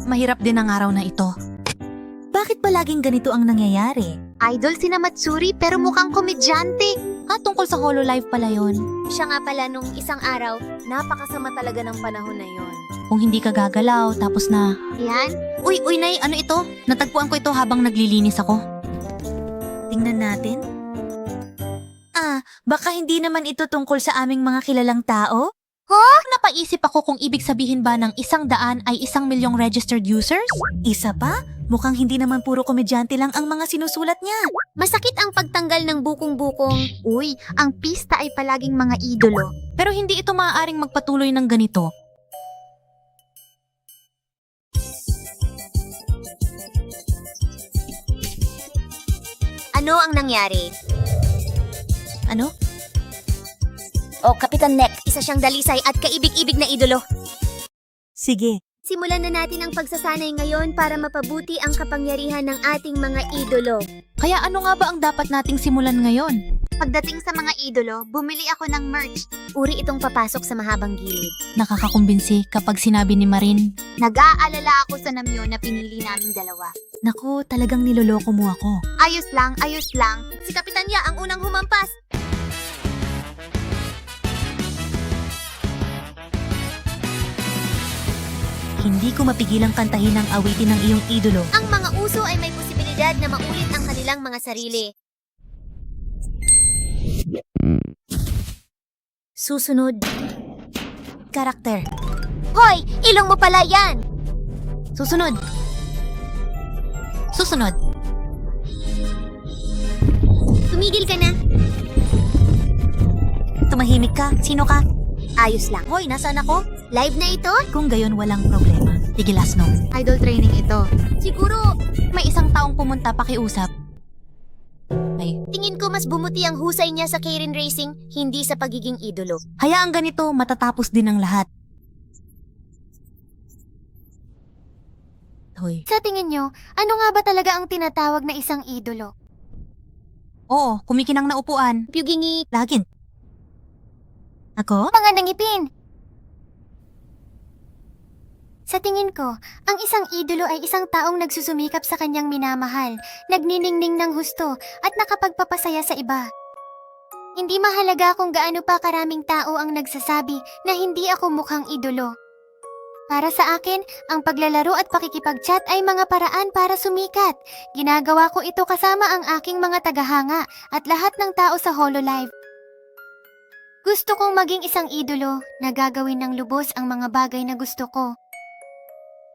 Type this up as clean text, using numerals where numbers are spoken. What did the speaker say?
Mahirap din ang araw na ito. Bakit ba laging ganito ang nangyayari? Idol si Matsuri pero mukhang komedyante. Tungkol sa Hololive pala yon. Siya nga pala nung isang araw, napakasama talaga ng panahon na yon. Kung hindi ka gagalaw, tapos na... Yan? Uy, Nay, ano ito? Natagpuan ko ito habang naglilinis ako. Tingnan natin. Baka hindi naman ito tungkol sa aming mga kilalang tao? Napaisip ako kung ibig sabihin ba ng 100 ay 1,000,000 registered users? Isa pa? Mukhang hindi naman puro komedyante lang ang mga sinusulat niya. Masakit ang pagtanggal ng bukong-bukong. Uy, ang pista ay palaging mga idolo. Pero hindi ito maaaring magpatuloy ng ganito. Ano ang nangyari? Ano? Kapitan Neck, isa siyang dalisay at kaibig-ibig na idolo. Sige, Simulan na natin ang pagsasanay ngayon para mapabuti ang kapangyarihan ng ating mga idolo. Kaya ano nga ba ang dapat nating simulan ngayon? Pagdating sa mga idolo, bumili ako ng merch. Uri itong papasok sa mahabang gilid. Nakakakumbinsi kapag sinabi ni Marin. Nag-aalala ako sa namyo na pinili naming dalawa. naku, talagang niloloko mo ako. Ayos lang, ayos lang. Si Kapitan Ya ang unang humampas. Hindi ko mapigilang kantahin ang awitin ng iyong idolo. Ang mga uso ay may posibilidad na maulit ang kanilang mga sarili. Susunod. Karakter. Hoy! Ilong mo pala yan! Susunod. Susunod. Tumigil ka na. Tumahimik ka. Sino ka? Ayos lang. Hoy, nasaan ako? Live na ito? Kung gayon, walang problema. Tigil Asno. Idol training ito. Siguro, May isang taong pumunta pakiusap. Ay, tingin ko mas bumuti ang husay niya sa Keirin Racing, hindi sa pagiging idolo. hayaang ganito, matatapos din ang lahat. Hoy. Sa tingin nyo, ano nga ba talaga ang tinatawag na isang idolo? Oo, kumikinang na upuan. Pyugingi, Lagin. Ako? mga nangipin. Sa tingin ko, ang isang idolo ay isang taong nagsusumikap sa kanyang minamahal, nagniningning ng husto, at nakapagpapasaya sa iba. Hindi mahalaga kung gaano pa karaming tao ang nagsasabi na hindi ako mukhang idolo. Para sa akin, ang paglalaro at pakikipag-chat ay mga paraan para sumikat. Ginagawa ko ito kasama ang aking mga tagahanga at lahat ng tao sa Hololive. Gusto kong maging isang idolo na gagawin ng lubos ang mga bagay na gusto ko.